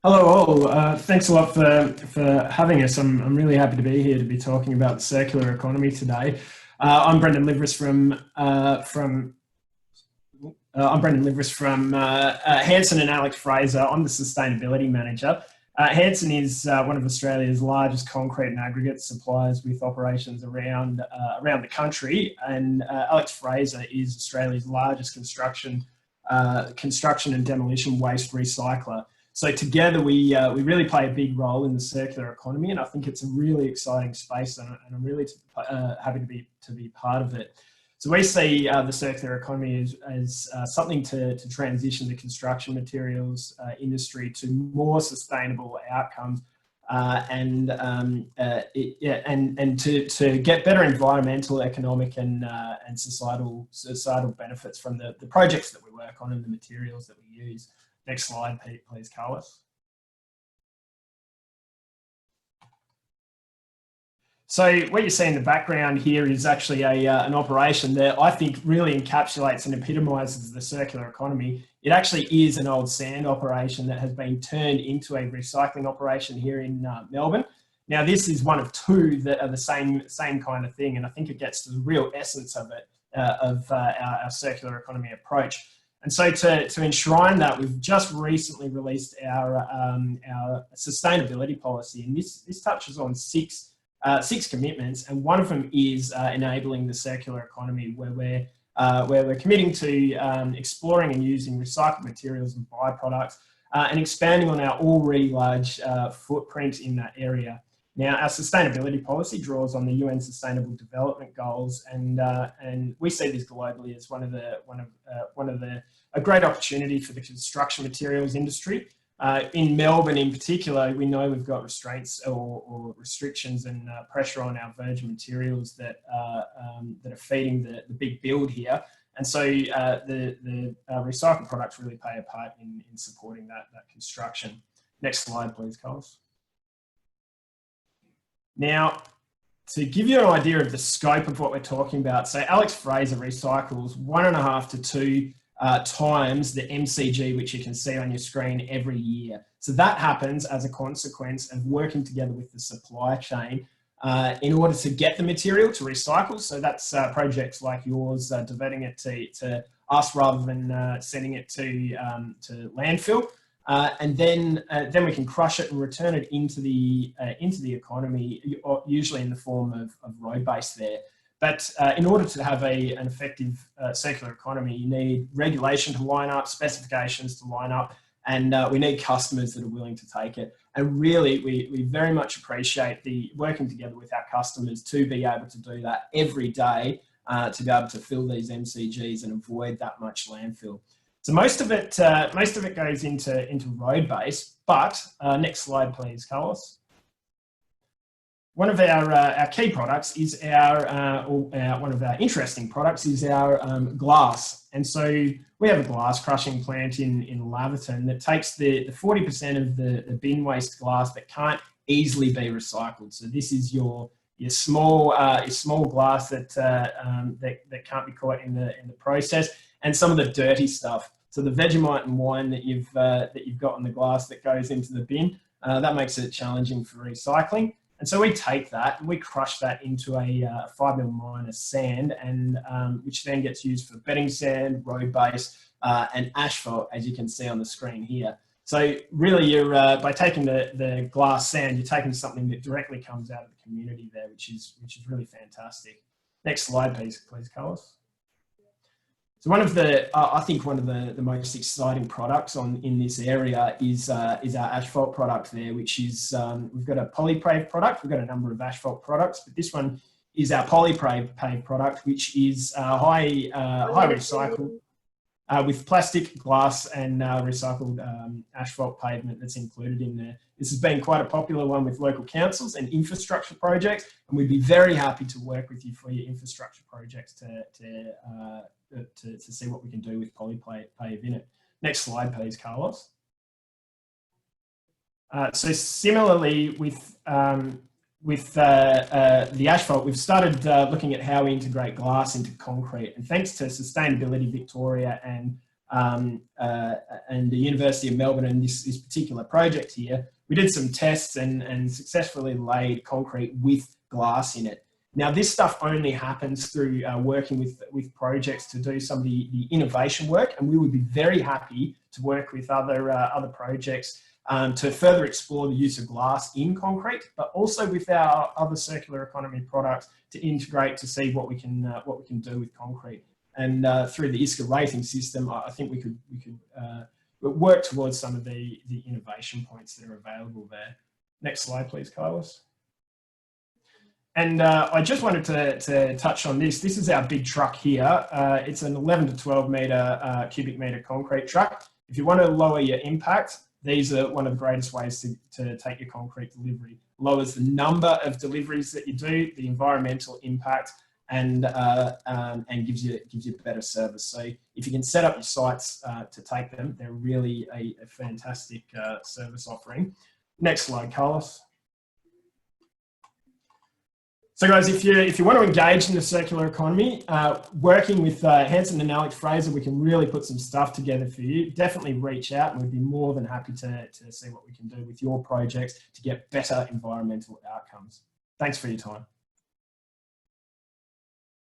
Hello all. Thanks a lot for having us. I'm really happy to be here to be talking about the circular economy today. I'm Brendan Liveris from Hanson and Alex Fraser. I'm the sustainability manager. Hanson is one of Australia's largest concrete and aggregate suppliers with operations around the country, and Alex Fraser is Australia's largest construction and demolition waste recycler. So together we really play a big role in the circular economy, and I think it's a really exciting space, and I'm really happy to be part of it. So we see the circular economy as something to transition the construction materials industry to more sustainable outcomes, and to get better environmental, economic, and societal benefits from the projects that we work on and the materials that we use. Next slide, please, Carlos. So what you see in the background here is actually an operation that I think really encapsulates and epitomises the circular economy. It actually is an old sand operation that has been turned into a recycling operation here in Melbourne. Now, this is one of two that are the same kind of thing, and I think it gets to the real essence of it, our circular economy approach. And so to enshrine that, we've just recently released our sustainability policy, and this touches on six commitments, and one of them is enabling the circular economy, where we're committing to exploring and using recycled materials and byproducts, and expanding on our already large footprint in that area. Now, our sustainability policy draws on the UN Sustainable Development Goals, and we see this globally as a great opportunity for the construction materials industry. In Melbourne, in particular, we know we've got restraints or restrictions and pressure on our virgin materials that are feeding the big build here, and so the recycled products really play a part in supporting that construction. Next slide, please, Carlos. Now, to give you an idea of the scope of what we're talking about, so Alex Fraser recycles 1.5 to 2 times the MCG, which you can see on your screen, every year. So that happens as a consequence of working together with the supply chain in order to get the material to recycle. So that's projects like yours, diverting it to us rather than sending it to landfill. And then we can crush it and return it into the economy, usually in the form of road base there. But in order to have an effective circular economy, you need regulation to line up, specifications to line up, and we need customers that are willing to take it. And really, we very much appreciate the working together with our customers to be able to do that every day, to be able to fill these MCGs and avoid that much landfill. So most of it goes into road base, but next slide, please, Carlos. One of our key products is one of our interesting products is our glass. And so we have a glass crushing plant in Laverton that takes the 40% of the bin waste glass that can't easily be recycled. So this is your small glass that can't be caught in the process, and some of the dirty stuff. So the Vegemite and wine that you've got on the glass that goes into the bin, that makes it challenging for recycling. And so we take that and we crush that into a 5 mm sand, and which then gets used for bedding sand, road base, and asphalt, as you can see on the screen here. So really, you're by taking the glass sand, you're taking something that directly comes out of the community there, which is really fantastic. Next slide, please, Carlos. So I think one of the most exciting products in this area is our asphalt product there, which is, we've got a PolyPave product. We've got a number of asphalt products, but this one is our PolyPave product, which is high recycled, with plastic, glass, and recycled asphalt pavement that's included in there. This has been quite a popular one with local councils and infrastructure projects, and we'd be very happy to work with you for your infrastructure projects to see what we can do with PolyPave in it. Next slide, please, Carlos. So similarly with the asphalt, we've started looking at how we integrate glass into concrete, and thanks to Sustainability Victoria and and the University of Melbourne and this particular project here, we did some tests and successfully laid concrete with glass in it. Now, this stuff only happens through working with projects to do some of the innovation work, and we would be very happy to work with other projects to further explore the use of glass in concrete, but also with our other circular economy products to integrate to see what we can do with concrete. And through the ISCA rating system, I think we could work towards some of the innovation points that are available there. Next slide, please, Carlos. And I just wanted to touch on this. This is our big truck here. It's an 11 to 12 metre cubic metre concrete truck. If you want to lower your impact, these are one of the greatest ways to take your concrete delivery. Lowers the number of deliveries that you do, the environmental impact, and gives you better service. So if you can set up your sites to take them, they're really a fantastic service offering. Next slide, Carlos. So guys, if you want to engage in the circular economy, working with Hanson and Alex Fraser, we can really put some stuff together for you. Definitely reach out and we'd be more than happy to see what we can do with your projects to get better environmental outcomes. Thanks for your time.